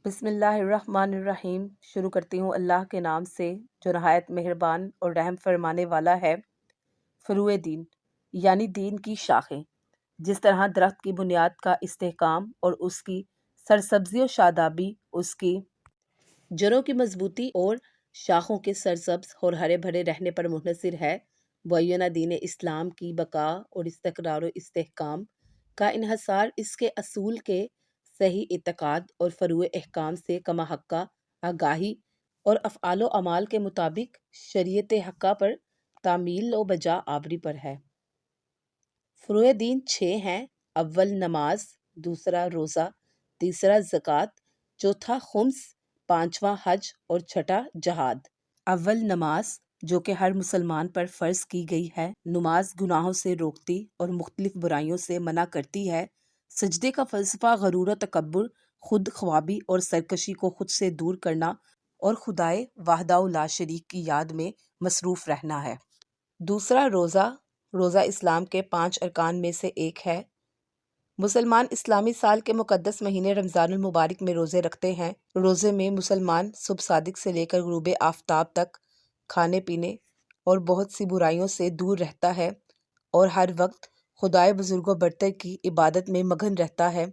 بسم اللہ الرحمن الرحیم۔ شروع کرتی ہوں اللہ کے نام سے جو نہایت مہربان اور رحم فرمانے والا ہے۔ فروع دین یعنی دین کی شاخیں۔ جس طرح درخت کی بنیاد کا استحکام اور اس کی سرسبزی و شادابی اس کی جڑوں کی مضبوطی اور شاخوں کے سرسبز اور ہرے بھرے رہنے پر منحصر ہے، معینہ دین اسلام کی بقا اور استقرار و استحکام کا انحصار اس کے اصول کے صحیح اعتقاد اور فروع احکام سے کما حقہ آگاہی اور افعال و اعمال کے مطابق شریعت حقہ پر تعمیل و بجا آوری پر ہے۔ فروع دین 6 ہیں۔ اول نماز، دوسرا روزہ، تیسرا زکوٰۃ، چوتھا خمس، پانچواں حج اور چھٹا جہاد۔ اول نماز جو کہ ہر مسلمان پر فرض کی گئی ہے۔ نماز گناہوں سے روکتی اور مختلف برائیوں سے منع کرتی ہے۔ سجدے کا فلسفہ غرور و تکبر، خود خوابی اور سرکشی کو خود سے دور کرنا اور خدائے وحدہ لا شریک کی یاد میں مصروف رہنا ہے۔ دوسرا روزہ اسلام کے 5 ارکان میں سے ایک ہے۔ مسلمان اسلامی سال کے مقدس مہینے رمضان المبارک میں روزے رکھتے ہیں۔ روزے میں مسلمان صبح صادق سے لے کر غروب آفتاب تک کھانے پینے اور بہت سی برائیوں سے دور رہتا ہے اور ہر وقت خدائے بزرگ و برتر کی عبادت میں مگن رہتا ہے۔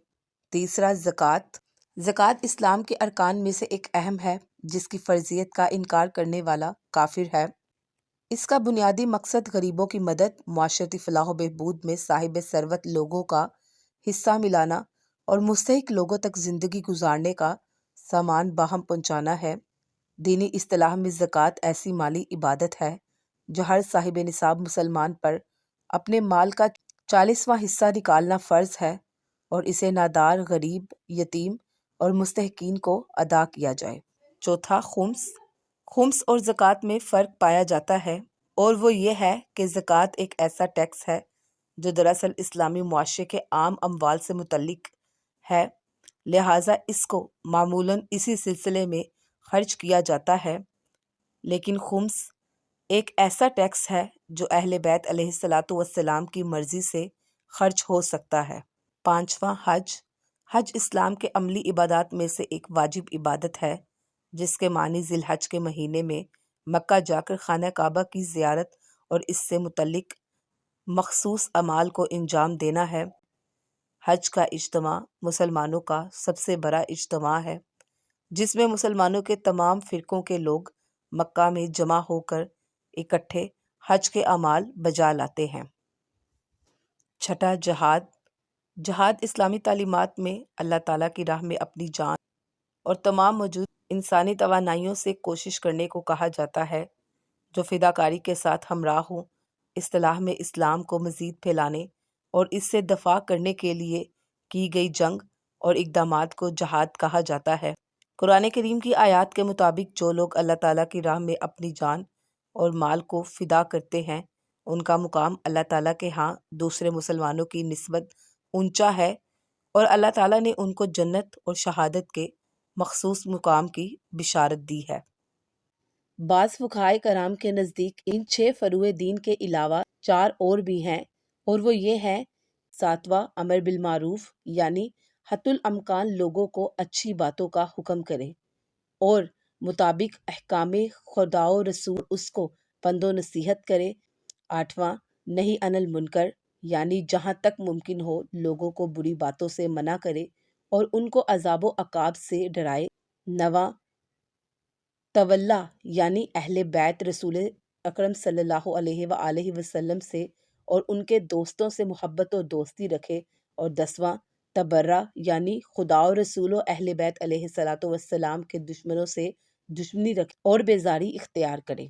تیسرا زکوٰۃ اسلام کے ارکان میں سے ایک اہم ہے جس کی فرضیت کا انکار کرنے والا کافر ہے۔ اس کا بنیادی مقصد غریبوں کی مدد، معاشرتی فلاح و بہبود میں صاحب ثروت لوگوں کا حصہ ملانا اور مستحق لوگوں تک زندگی گزارنے کا سامان باہم پہنچانا ہے۔ دینی اصطلاح میں زکوٰۃ ایسی مالی عبادت ہے جو ہر صاحب نصاب مسلمان پر اپنے مال کا 40واں حصہ نکالنا فرض ہے اور اسے نادار، غریب، یتیم اور مستحقین کو ادا کیا جائے۔ چوتھا خمس اور زکوٰۃ میں فرق پایا جاتا ہے اور وہ یہ ہے کہ زکوٰۃ ایک ایسا ٹیکس ہے جو دراصل اسلامی معاشرے کے عام اموال سے متعلق ہے، لہٰذا اس کو معمولاً اسی سلسلے میں خرچ کیا جاتا ہے، لیکن خمس ایک ایسا ٹیکس ہے جو اہل بیت علیہ الصلاۃ والسلام کی مرضی سے خرچ ہو سکتا ہے۔ پانچواں حج اسلام کے عملی عبادات میں سے ایک واجب عبادت ہے جس کے معنی ذی الحج کے مہینے میں مکہ جا کر خانہ کعبہ کی زیارت اور اس سے متعلق مخصوص اعمال کو انجام دینا ہے۔ حج کا اجتماع مسلمانوں کا سب سے بڑا اجتماع ہے جس میں مسلمانوں کے تمام فرقوں کے لوگ مکہ میں جمع ہو کر اکٹھے حج کے اعمال بجا لاتے ہیں۔ چھٹا جہاد اسلامی تعلیمات میں اللہ تعالیٰ کی راہ میں اپنی جان اور تمام موجود انسانی توانائیوں سے کوشش کرنے کو کہا جاتا ہے جو فداکاری کے ساتھ ہمراہ ہوں۔ اصطلاح میں اسلام کو مزید پھیلانے اور اس سے دفاع کرنے کے لیے کی گئی جنگ اور اقدامات کو جہاد کہا جاتا ہے۔ قرآن کریم کی آیات کے مطابق جو لوگ اللہ تعالیٰ کی راہ میں اپنی جان اور مال کو فدا کرتے ہیں ان کا مقام اللہ تعالیٰ کے ہاں دوسرے مسلمانوں کی نسبت اونچا ہے اور اللہ تعالیٰ نے ان کو جنت اور شہادت کے مخصوص مقام کی بشارت دی ہے۔ بعض فقہائے کرام کے نزدیک ان 6 فروع دین کے علاوہ 4 اور بھی ہیں اور وہ یہ ہیں: 7واں امر بالمعروف یعنی حتی الامکان لوگوں کو اچھی باتوں کا حکم کرے اور مطابق احکام خدا و رسول اس کو پند و نصیحت کرے۔ 8واں نہی عن المنکر یعنی جہاں تک ممکن ہو لوگوں کو بری باتوں سے منع کرے اور ان کو عذاب و عقاب سے ڈرائے۔ 9واں تولا یعنی اہل بیت رسول اکرم صلی اللہ علیہ وآلہ وسلم سے اور ان کے دوستوں سے محبت و دوستی رکھے اور 10واں تبرہ یعنی خدا و رسول و اہل بیت علیہ الصلاۃ والسلام کے دشمنوں سے دشمنی رکھے اور بیزاری اختیار کرے۔